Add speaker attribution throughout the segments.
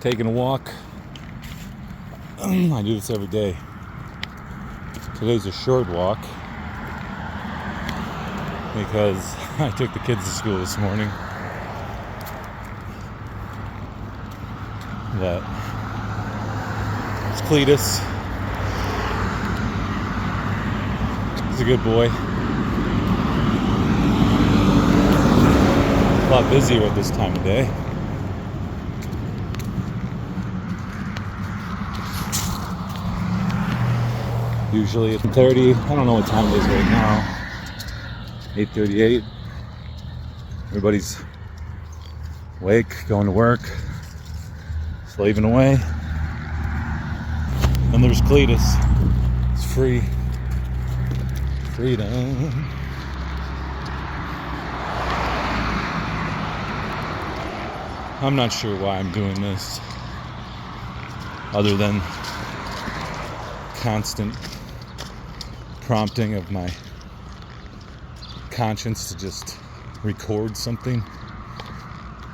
Speaker 1: taking a walk. I do this every day. Today's a short walk because I took the kids to school this morning. But it's Cletus. He's a good boy. A lot busier at this time of day. Usually at 8:30. I don't know what time it is right now. 8:38. Everybody's awake, going to work, slaving away. And there's Cletus. It's free. Freedom. I'm not sure why I'm doing this, other than constant prompting of my conscience to just record something,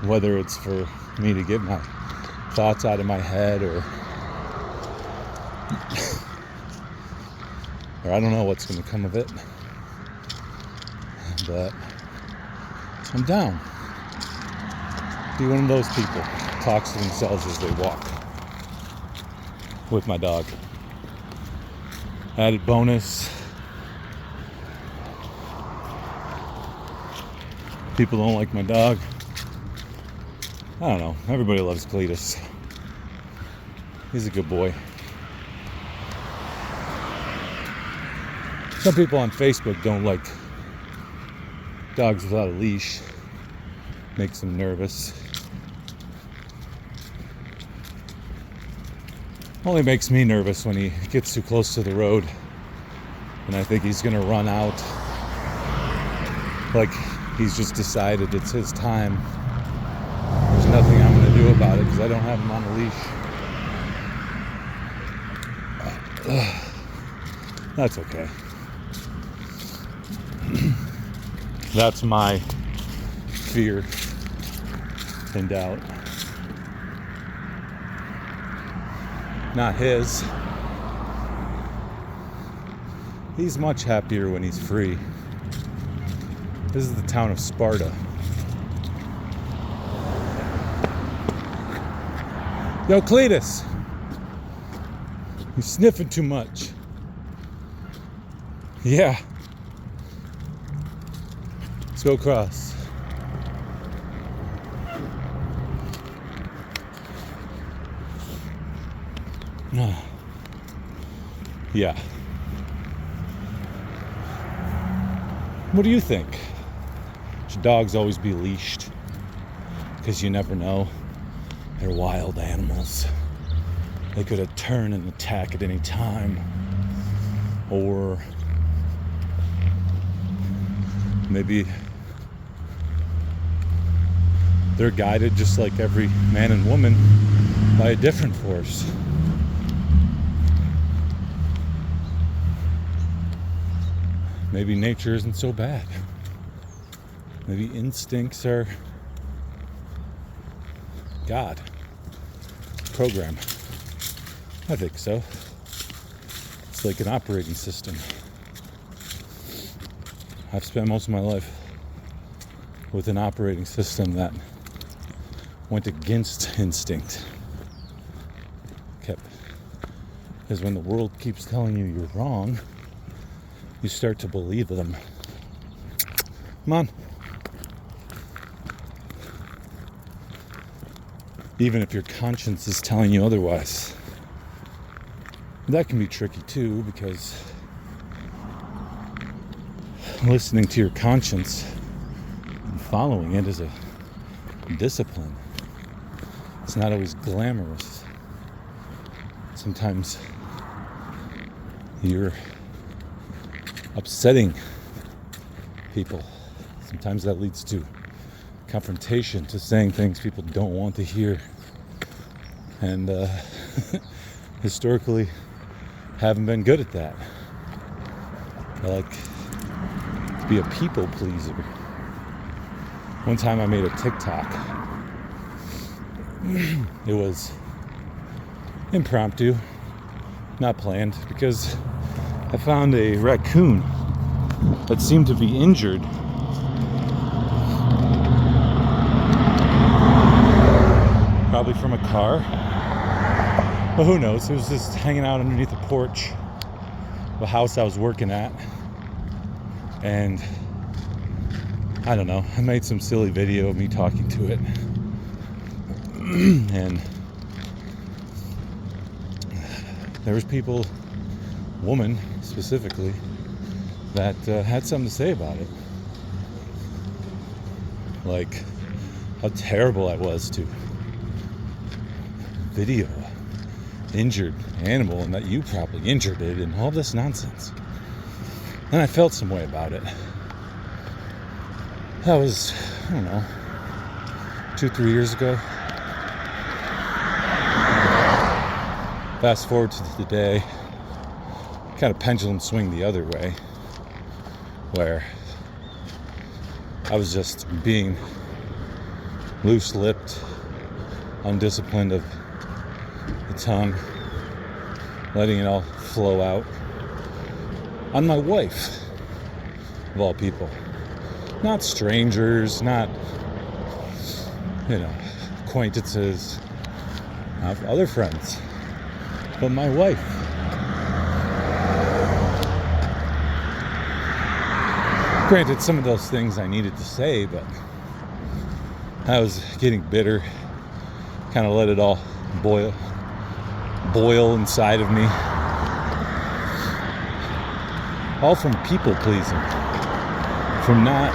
Speaker 1: whether it's for me to get my thoughts out of my head or I don't know what's going to come of it, but I'm down. Be one of those people who talks to themselves as they walk with my dog. Added bonus, people don't like my dog. I don't know. Everybody loves Cletus. He's a good boy. Some people on Facebook don't like dogs without a leash. Makes them nervous. Only makes me nervous when he gets too close to the road and I think he's gonna run out. Like he's just decided it's his time. There's nothing I'm gonna do about it because I don't have him on a leash. That's okay. That's my fear and doubt. Not his. He's much happier when he's free. This is the town of Sparta. Yo, Cletus! You're sniffing too much. Yeah. Let's go across. Yeah. What do you think? Should dogs always be leashed? Because you never know. They're wild animals. They could turn and attack at any time. Or maybe they're guided just like every man and woman by a different force. Maybe nature isn't so bad. Maybe instincts are God. Program. I think so. It's like an operating system. I've spent most of my life with an operating system that went against instinct. Because when the world keeps telling you you're wrong, you start to believe them. Come on. Even if your conscience is telling you otherwise. That can be tricky too, because listening to your conscience and following it is a discipline. It's not always glamorous. Sometimes you're upsetting people. Sometimes that leads to confrontation, to saying things people don't want to hear. And historically haven't been good at that. I like to be a people pleaser. One time I made a TikTok. It was impromptu, not planned, because I found a raccoon that seemed to be injured. Probably from a car. But who knows? It was just hanging out underneath the porch of a house I was working at. And I don't know, I made some silly video of me talking to it. And there was people, woman specifically, that had something to say about it. Like how terrible I was to video an injured animal and that you probably injured it and all this nonsense. And I felt some way about it. That was, I don't know, 2-3 years ago. Fast forward to today, kind of pendulum swing the other way, where I was just being loose-lipped, undisciplined of the tongue, letting it all flow out on my wife, of all people. Not strangers, not, acquaintances, not other friends, but my wife. Granted, some of those things I needed to say, but I was getting bitter, kind of let it all boil inside of me. All from people pleasing, from not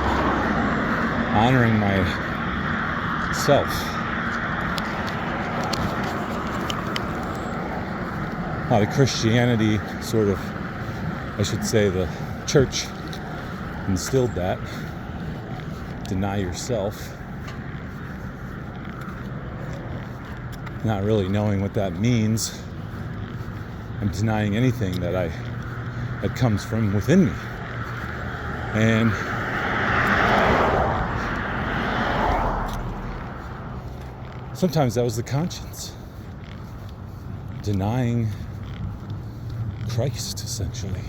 Speaker 1: honoring myself. A lot of Christianity, sort of, I should say, the church instilled that. Deny yourself. Not really knowing what that means. I'm denying anything that comes from within me. And sometimes that was the conscience. Denying Christ, essentially.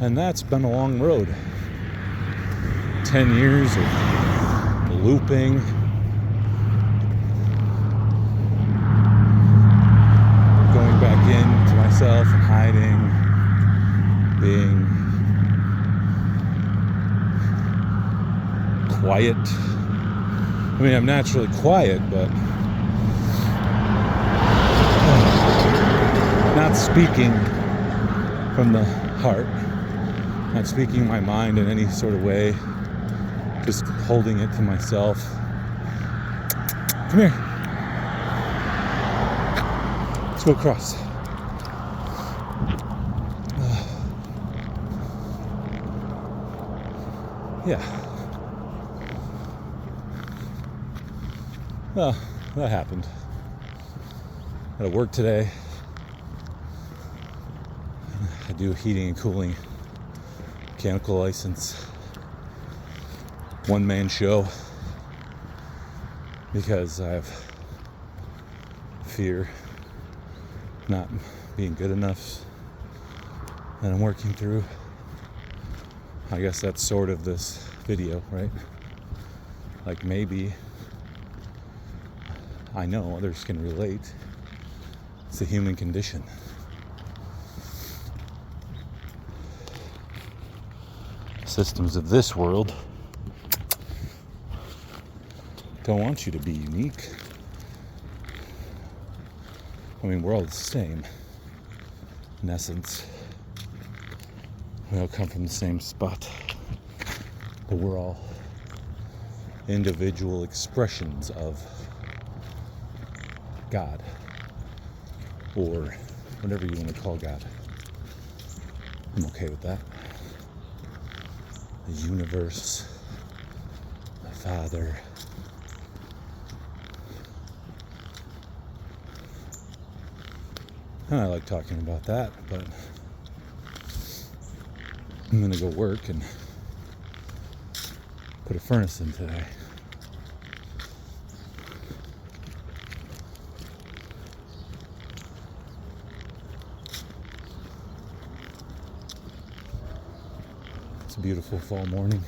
Speaker 1: And that's been a long road. 10 years of looping, going back into myself and hiding, being quiet. I mean, I'm naturally quiet, but not speaking from the heart, not speaking my mind in any sort of way, just holding it to myself. Come here. Let's go across. Yeah. Well, that happened. Had to work today. I do heating and cooling, mechanical license, one-man show, because I have fear not being good enough that I'm working through. I guess that's sort of this video, right? Like, maybe I know others can relate. It's the human condition. Systems of this world don't want you to be unique. I mean, we're all the same in essence. We all come from the same spot, but we're all individual expressions of God, or whatever you want to call God. I'm okay with that. The universe, the Father. And I like talking about that, but I'm gonna go work and put a furnace in today. It's a beautiful fall morning.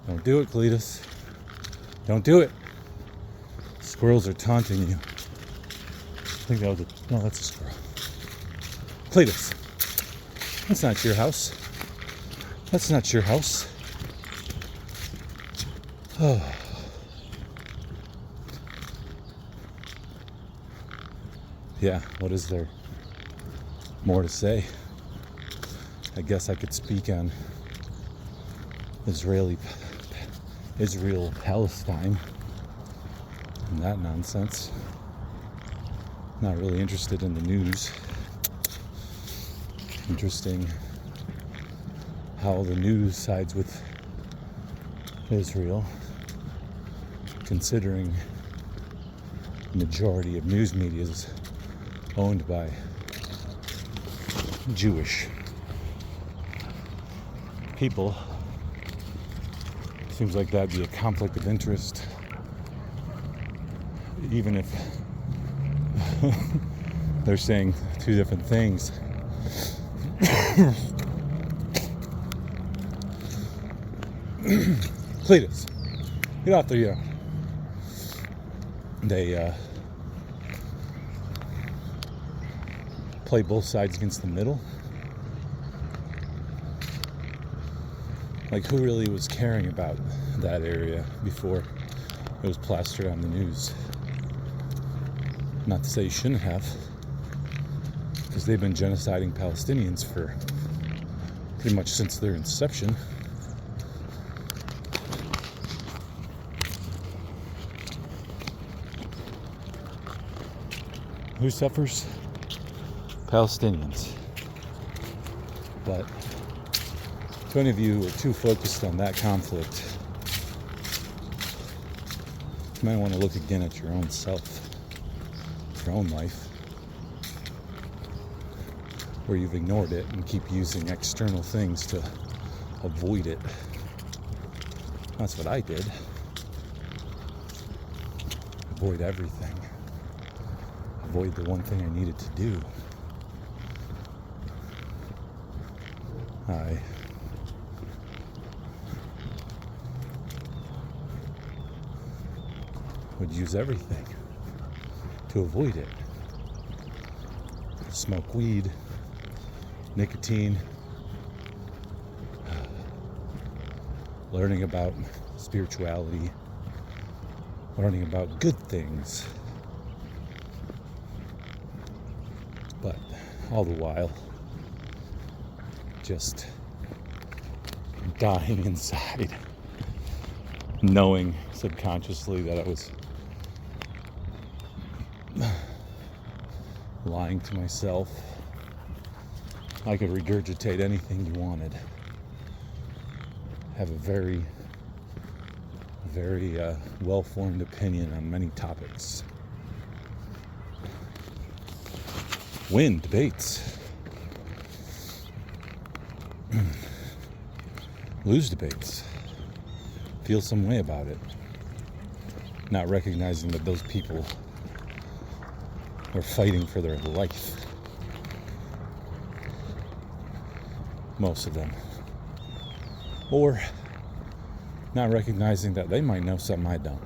Speaker 1: Don't do it, Cletus. Don't do it. Squirrels are taunting you. I think that was no, that's a squirrel. Cletus, that's not your house. That's not your house. Oh. Yeah, what is there more to say? I guess I could speak on Isreal Palestine and that nonsense. Not really interested in the news. Interesting how the news sides with Israel, considering the majority of news media is owned by Jewish people. Seems like that'd be a conflict of interest, even if they're saying two different things. Cletus, get off the yard. They play both sides against the middle. Like, who really was caring about that area before it was plastered on the news? Not to say you shouldn't have, because they've been genociding Palestinians for pretty much since their inception. Who suffers? Palestinians. But if any of you are too focused on that conflict, you might want to look again at your own self, your own life, where you've ignored it and keep using external things to avoid it. That's what I did. Avoid everything. Avoid the one thing I needed to do. I would use everything to avoid it. Smoke weed, nicotine, learning about spirituality, learning about good things. But all the while, just dying inside, knowing subconsciously that I was lying to myself. I could regurgitate anything you wanted. Have a very, very well-formed opinion on many topics. Win debates. Lose debates. Feel some way about it. Not recognizing that those people are fighting for their life. Most of them. Or not recognizing that they might know something I don't.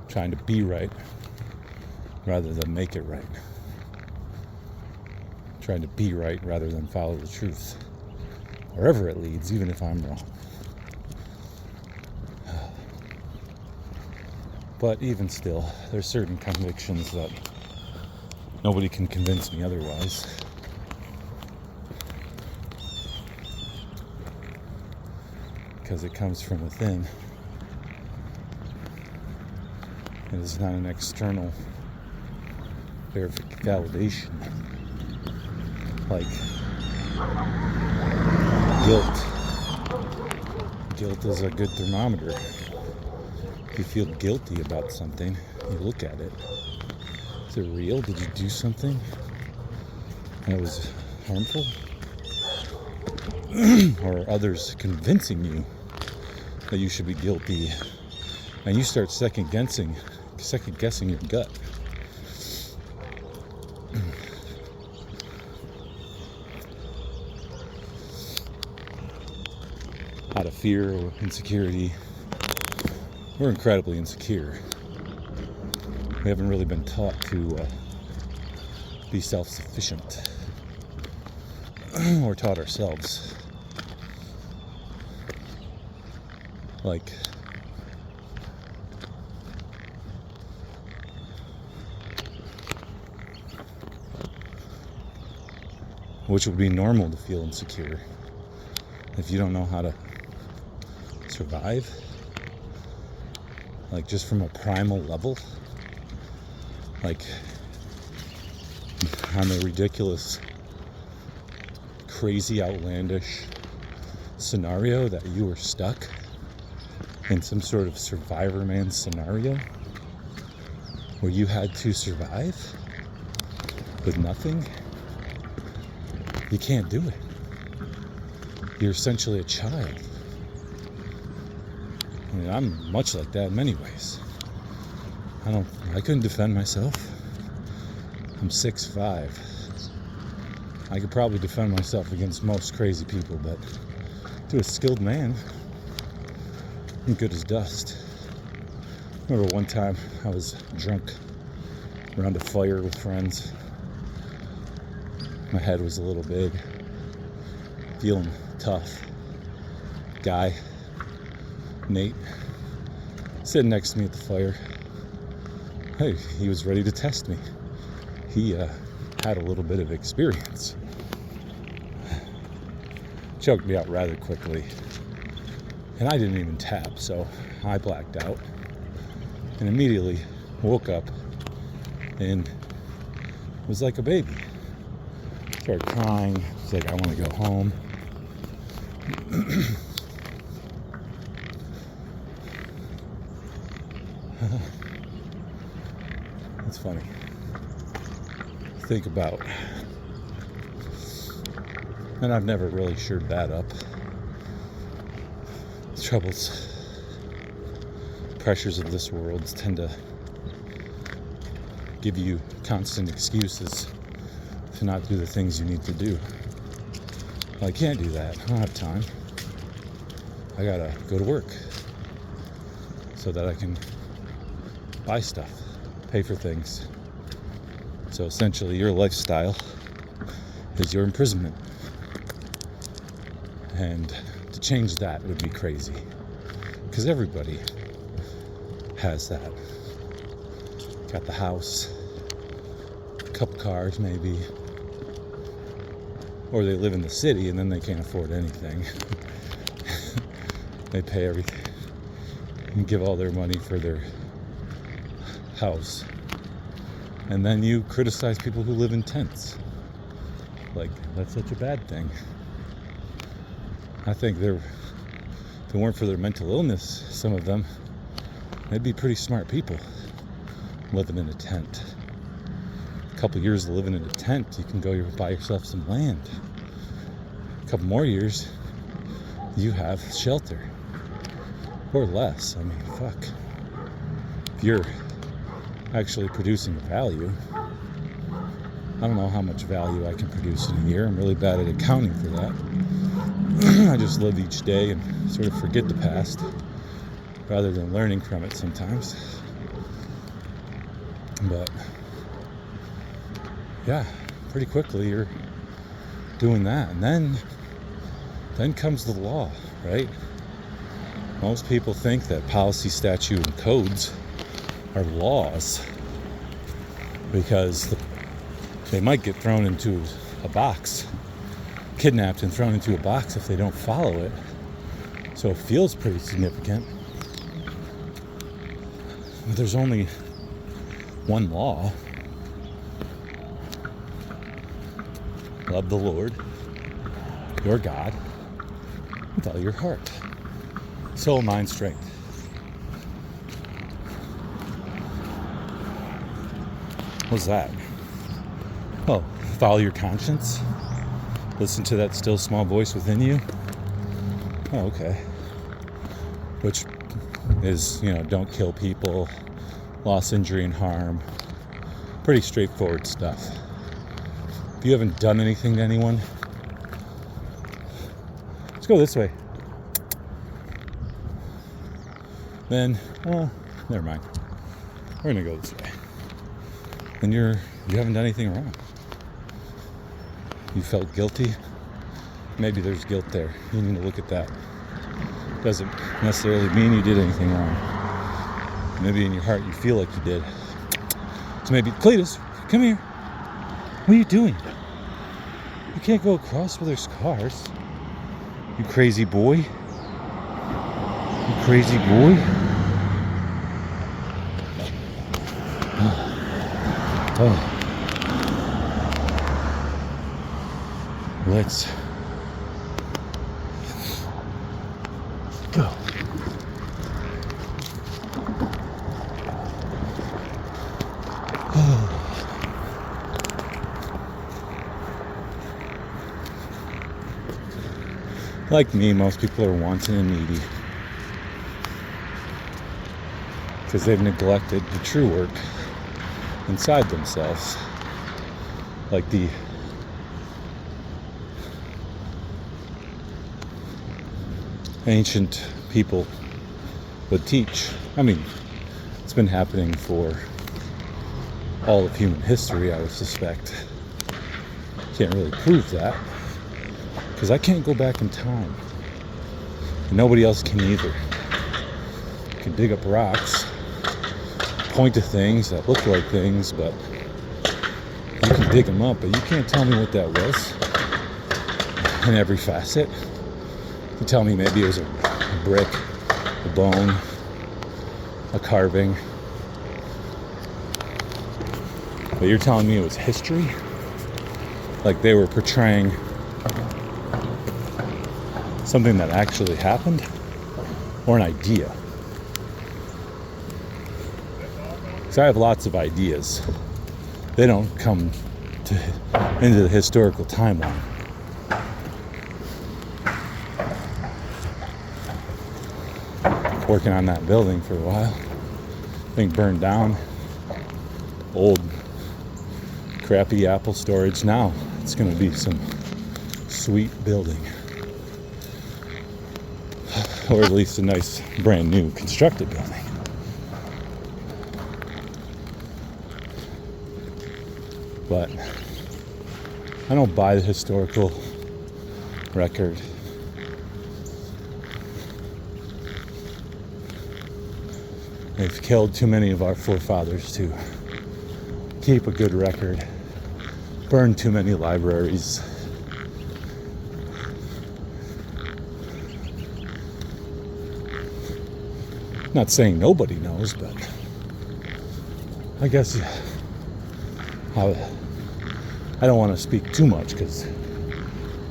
Speaker 1: Trying to be right rather than make it right. Trying to be right rather than follow the truth. Wherever it leads, even if I'm wrong. But even still, there's certain convictions that nobody can convince me otherwise. Because it comes from within. It is not an external validation. Like guilt. Guilt is a good thermometer. If you feel guilty about something, you look at it. Is it real? Did you do something that was harmful? Or are others convincing you that you should be guilty? And you start second guessing your gut. out of fear or insecurity. We're incredibly insecure. We haven't really been taught to be self-sufficient. Or taught ourselves. Like, which would be normal to feel insecure if you don't know how to survive, like just from a primal level, like on the ridiculous, crazy, outlandish scenario that you were stuck in some sort of Survivor Man scenario where you had to survive with nothing. You can't do it. You're essentially a child. I mean, I'm much like that in many ways. I couldn't defend myself. I'm 6'5". I could probably defend myself against most crazy people, but to a skilled man, I'm good as dust. I remember one time I was drunk around a fire with friends. My head was a little big, feeling tough. Guy, Nate, sitting next to me at the fire. Hey, he was ready to test me. He had a little bit of experience. Choked me out rather quickly. And I didn't even tap, so I blacked out. And immediately woke up and was like a baby. Started crying. It's like, I want to go home. It's funny. Think about. And I've never really shored that up. The troubles, pressures of this world tend to give you constant excuses to not do the things you need to do. Well, I can't do that. I don't have time. I gotta go to work so that I can buy stuff, pay for things. So essentially your lifestyle is your imprisonment. And to change that would be crazy. Because everybody has that. Got the house, a couple cars maybe. Or they live in the city and then they can't afford anything. They pay everything and give all their money for their house. And then you criticize people who live in tents. Like, that's such a bad thing. I think if it weren't for their mental illness, some of them, they'd be pretty smart people living in a tent. A couple years of living in a tent, you can go buy yourself some land. A couple more years, you have shelter. Or less. I mean, fuck. If you're actually producing value, I don't know how much value I can produce in a year. I'm really bad at accounting for that. I just live each day and sort of forget the past rather than learning from it sometimes. But yeah, pretty quickly you're doing that. And then comes the law, right? Most people think that policy, statute, and codes are laws because they might get thrown into a box, kidnapped and thrown into a box if they don't follow it. So it feels pretty significant. But there's only one law. Love the Lord, your God, with all your heart, soul, mind, strength. What's that? Oh, follow your conscience. Listen to that still small voice within you. Oh, okay. Which is, don't kill people, loss, injury, and harm. Pretty straightforward stuff. If you haven't done anything to anyone, let's go this way. then, never mind. We're gonna go this way. Then you haven't done anything wrong. You felt guilty. Maybe there's guilt there. You need to look at that. Doesn't necessarily mean you did anything wrong. Maybe in your heart you feel like you did. So maybe, Cletus, come here. What are you doing? You can't go across where there's cars. You crazy boy. You crazy boy. Oh. Let's go. Like me, most people are wanting and needy because they've neglected the true work inside themselves, like the ancient people would teach. I mean, it's been happening for all of human history, I would suspect. Can't really prove that because I can't go back in time, and nobody else can either. You can dig up rocks, point to things that look like things, but you can dig them up, but you can't tell me what that was in every facet. You can tell me maybe it was a brick, a bone, a carving, but you're telling me it was history? Like they were portraying something that actually happened, or an idea? Because I have lots of ideas. They don't come into the historical timeline. Working on that building for a while. I think burned down. Old crappy Apple storage. Now it's going to be some sweet building. Or at least a nice brand new constructed building. But I don't buy the historical record. They've killed too many of our forefathers to keep a good record. Burned too many libraries. Not saying nobody knows, but I guess I don't want to speak too much because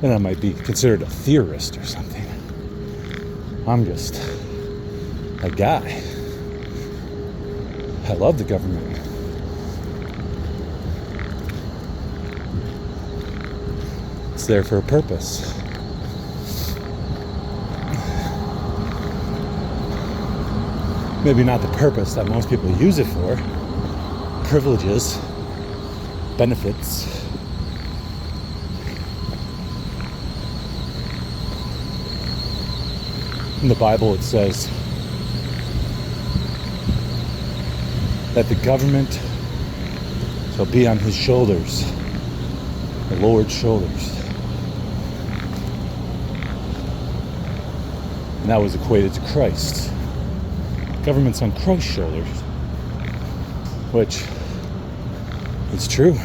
Speaker 1: then I might be considered a theorist or something. I'm just a guy. I love the government. It's there for a purpose. Maybe not the purpose that most people use it for. Privileges, benefits. In the Bible it says that the government shall be on his shoulders, the Lord's shoulders. And that was equated to Christ. Government's on Christ's shoulders, which is true.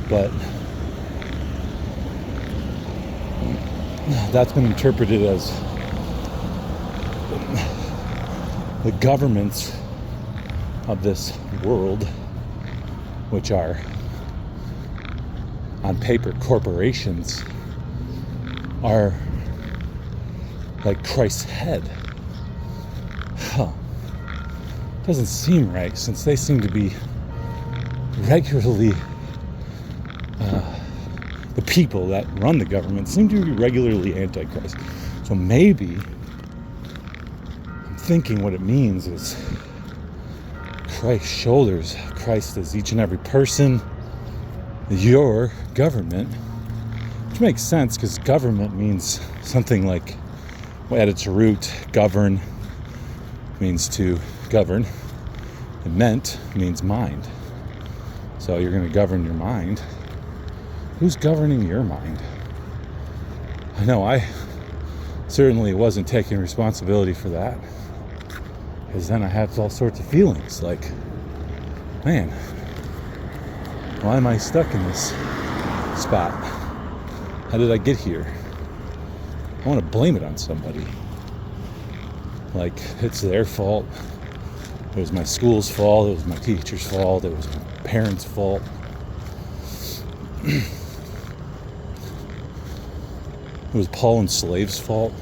Speaker 1: But that's been interpreted as the governments of this world, which are on paper corporations, are like Christ's head. Doesn't seem right, since they seem to be regularly, the people that run the government seem to be regularly antichrist. So maybe I'm thinking what it means is Christ's shoulders. Christ is each and every person, your government, Which makes sense because government means something like, well, at its root, govern means to govern. And ment means mind. So you're going to govern your mind. Who's governing your mind? I know I certainly wasn't taking responsibility for that. Because then I had all sorts of feelings like, man, why am I stuck in this spot? How did I get here? I want to blame it on somebody. Like, it's their fault. It was my school's fault. It was my teacher's fault. It was my parents' fault. It was Paul Enslaved's fault.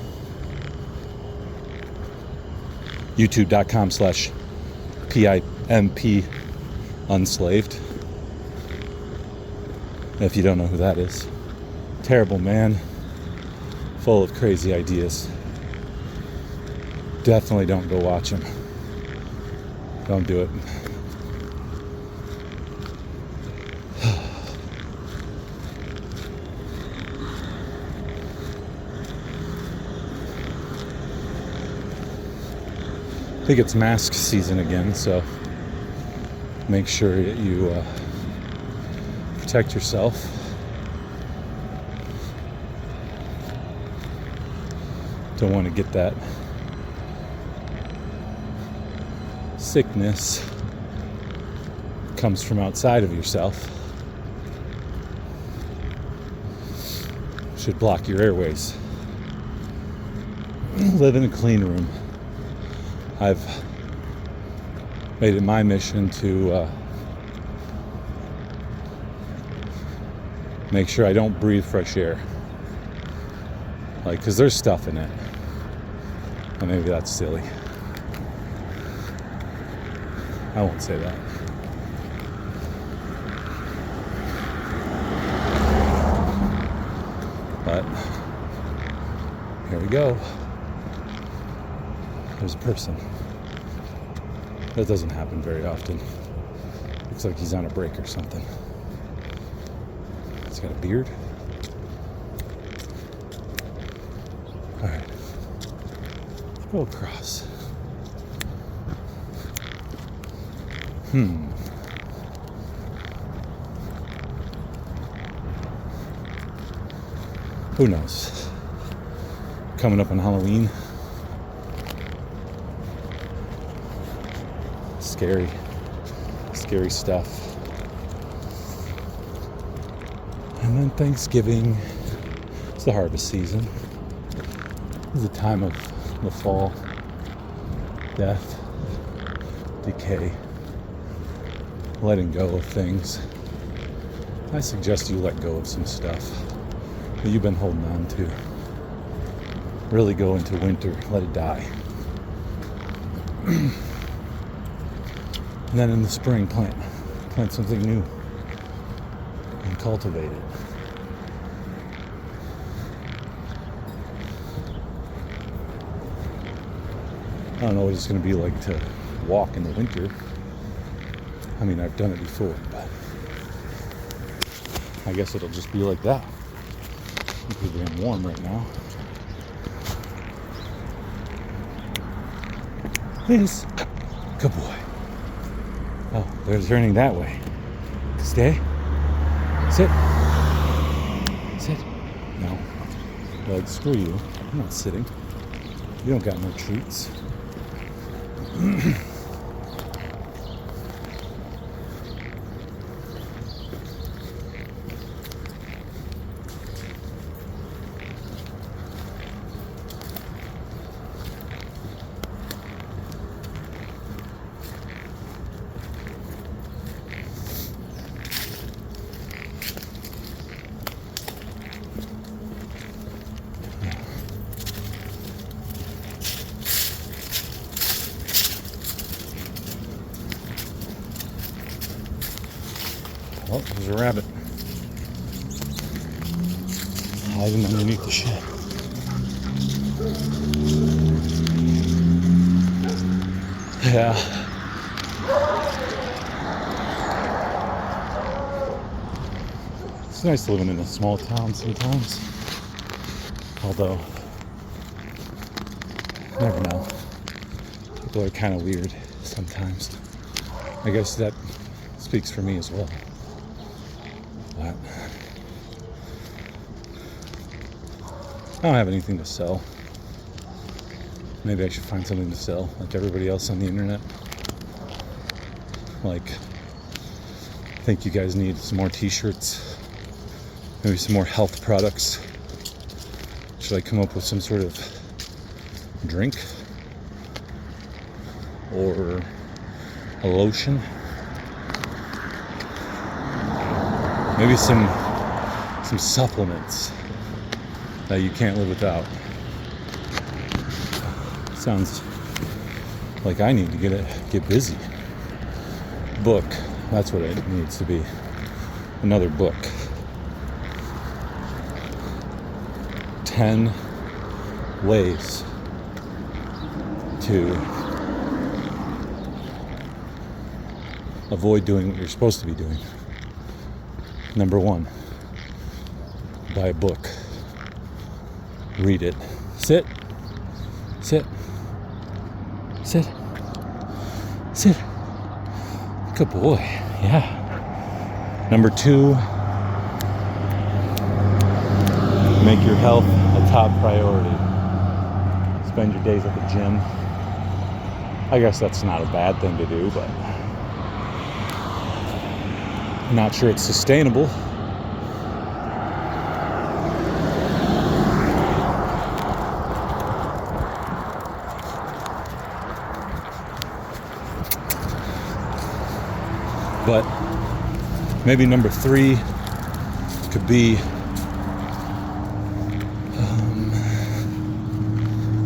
Speaker 1: YouTube.com/PIMP Unslaved. If you don't know who that is. Terrible man. Full of crazy ideas. Definitely don't go watch him. Don't do it. I think it's mask season again, so make sure that you protect yourself. Don't want to get that sickness comes from outside of yourself. Should block your airways. Live in a clean room. I've made it my mission to make sure I don't breathe fresh air. Like, because there's stuff in it. And maybe that's silly. I won't say that. But here we go. There's a person. That doesn't happen very often. Looks like he's on a break or something. He's got a beard. Alright. Go across. Who knows? Coming up on Halloween. Scary stuff. And then Thanksgiving. It's the harvest season. It's the time of the fall, death, decay, letting go of things. I suggest you let go of some stuff that you've been holding on to. Really go into winter, let it die. And then in the spring, plant something new and cultivate it. I don't know what it's going to be like to walk in the winter. I mean, I've done it before, but I guess it'll just be like that. It's getting warm right now. Please. Good boy. Oh, they're turning that way. Stay. Sit. Sit. No. Like, screw you. I'm not sitting. You don't got no treats. Oh, there's a rabbit hiding underneath the shed. Yeah. It's nice living in a small town sometimes. Although, you never know. People are kind of weird sometimes. I guess that speaks for me as well. But I don't have anything to sell. Maybe I should find something to sell, like everybody else on the internet. Like, I think you guys need some more t-shirts, maybe some more health products. Should I come up with some sort of drink or a lotion? Maybe some supplements that you can't live without. Sounds like I need to get busy. Book, that's what it needs to be. Another book. 10 ways to avoid doing what you're supposed to be doing. Number 1, buy a book. Read it. Sit. Sit. Sit. Sit. Good boy. Yeah. Number 2, make your health a top priority. Spend your days at the gym. I guess that's not a bad thing to do, but I'm not sure it's sustainable. But maybe number 3 could be,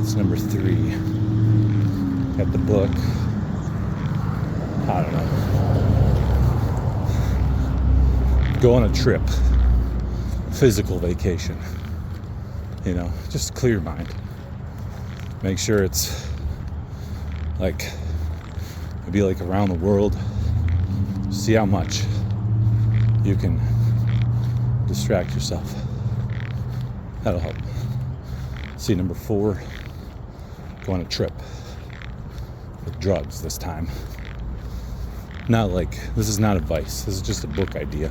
Speaker 1: it's number 3. Got the book. I don't know. Go on a trip. Physical vacation. You know, just clear your mind. Make sure it's like, maybe like around the world. See how much you can distract yourself. That'll help. See, number 4, go on a trip with drugs this time. Not like, this is not advice. This is just a book idea.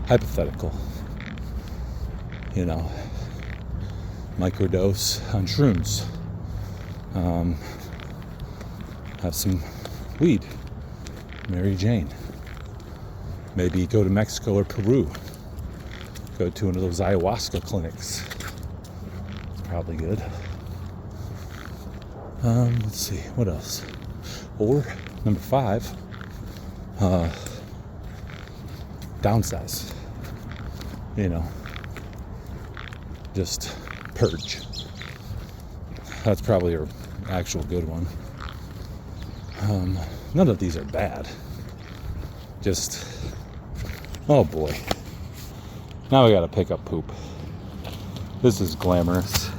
Speaker 1: Hypothetical. You know, microdose on shrooms. Have some weed. Mary Jane. Maybe go to Mexico or Peru. Go to one of those ayahuasca clinics. It's probably good. Let's see, what else? Or, number 5, downsize. You know, just purge. That's probably an actual good one. None of these are bad. Just, oh boy. Now we gotta pick up poop. This is glamorous.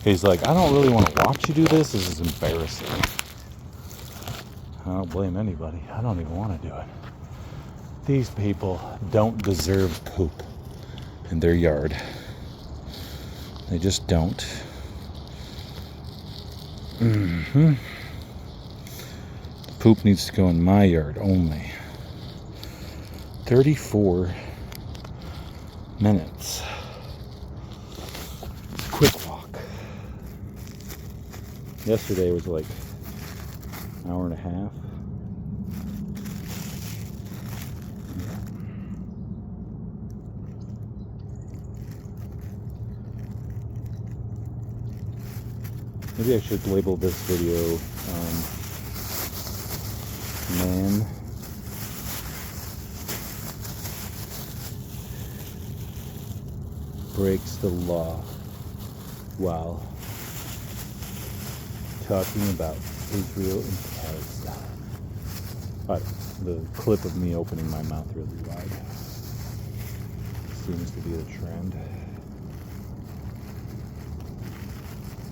Speaker 1: He's like, I don't really want to watch you do this. This is embarrassing. I don't blame anybody. I don't even want to do it. These people don't deserve poop in their yard. They just don't. The poop needs to go in my yard only. 34 minutes. It's a quick walk. Yesterday was like an hour and a half. Maybe I should label this video Man breaks the law while talking about Israel and Palestine. The clip of me opening my mouth really wide seems to be the trend.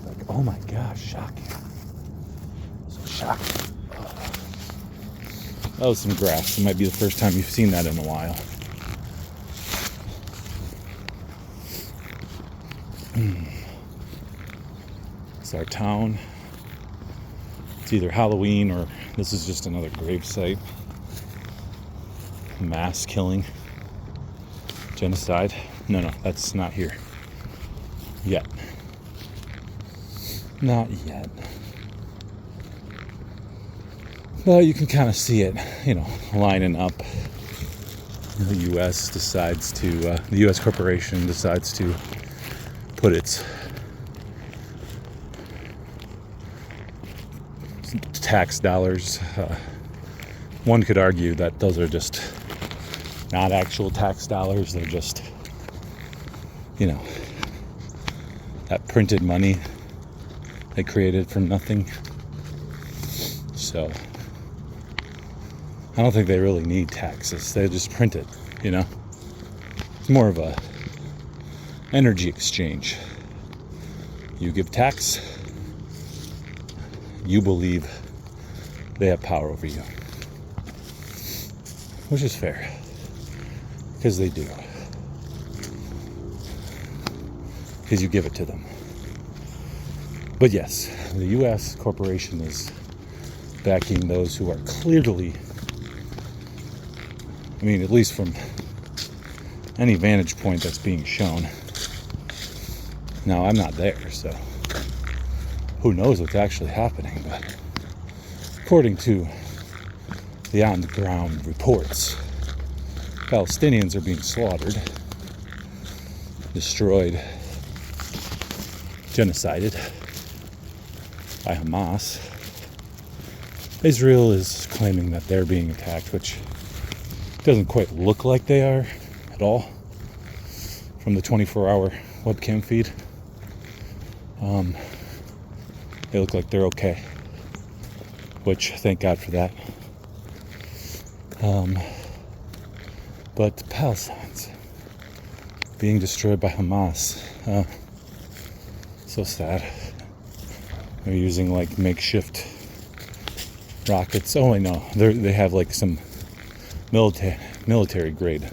Speaker 1: Like, oh my gosh, shocking. So shocking. That was some grass. It might be the first time you've seen that in a while. It's our town. It's either Halloween or this is just another grave site. Mass killing. Genocide. No, that's not here. Yet. Not yet. But you can kind of see it, lining up. The U.S. the U.S. corporation decides to put its tax dollars. One could argue that those are just not actual tax dollars. They're just, that printed money they created from nothing. So I don't think they really need taxes. They just print it, It's more of a energy exchange. You give tax, you believe they have power over you. Which is fair. Because they do. Because you give it to them. But yes, the U.S. corporation is backing those who are clearly, at least from any vantage point that's being shown. Now, I'm not there, so who knows what's actually happening, but according to the on-the-ground reports, Palestinians are being slaughtered, destroyed, genocided by Hamas. Israel is claiming that they're being attacked, which doesn't quite look like they are at all from the 24-hour webcam feed. They look like they're okay, which thank God for that. But the Palestinians being destroyed by Hamas, so sad. They're using makeshift rockets. Oh, I know. They have some military grade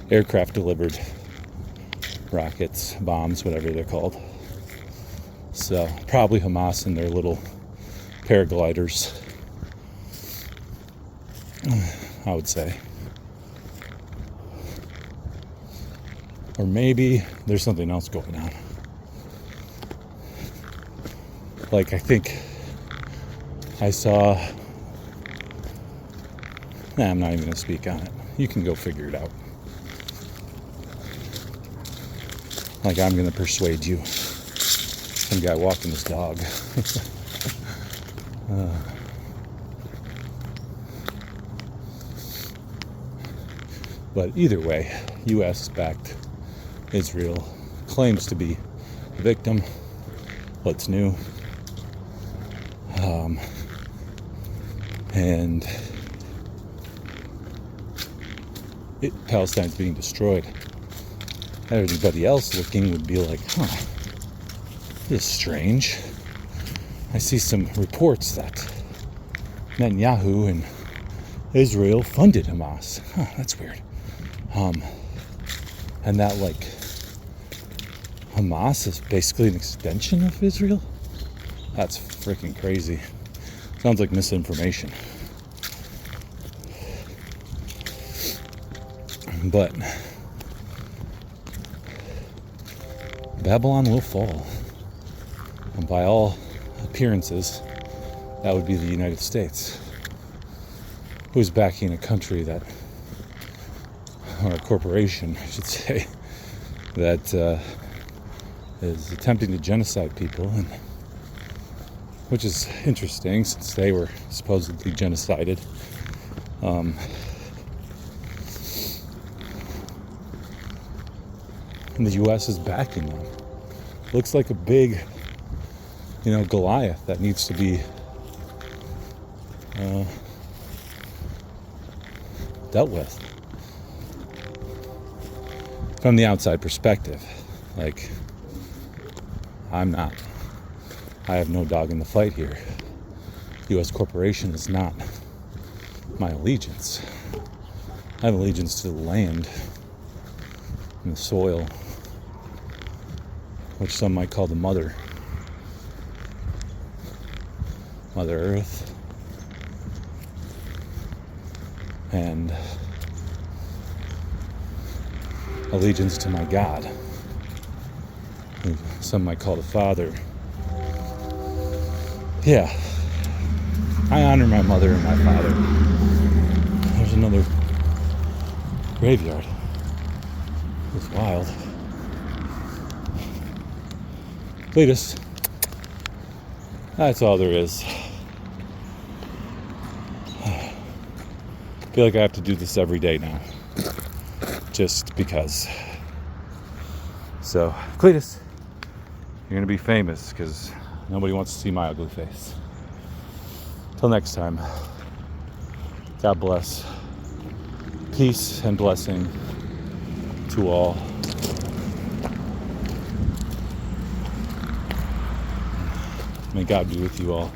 Speaker 1: aircraft delivered rockets, bombs, whatever they're called. So probably Hamas and their little paragliders, I would say. Or maybe there's something else going on. I think I saw... I'm not even going to speak on it. You can go figure it out. I'm going to persuade you. Some guy walking his dog. But either way, U.S.-backed Israel claims to be the victim. What's new? And Palestine's being destroyed. Everybody else looking would be like, this is strange. I see some reports that Netanyahu and Israel funded Hamas. That's weird. And that Hamas is basically an extension of Israel? That's freaking crazy. Sounds like misinformation. But Babylon will fall. And by all appearances, that would be the United States, who's backing a country that, or a corporation, I should say, that is attempting to genocide people, and which is interesting since they were supposedly genocided. And the U.S. is backing them. Looks like a big, Goliath that needs to be dealt with from the outside perspective. I have no dog in the fight here. U.S. corporation is not my allegiance. I have allegiance to the land and the soil, which some might call the Mother Earth, and allegiance to my God, who some might call the Father. Yeah, I honor my mother and my father. There's another graveyard. It's wild. Cletus. That's all there is. I feel like I have to do this every day now. Just because. So, Cletus, you're going to be famous because nobody wants to see my ugly face. Till next time, God bless. Peace and blessing to all. May God be with you all.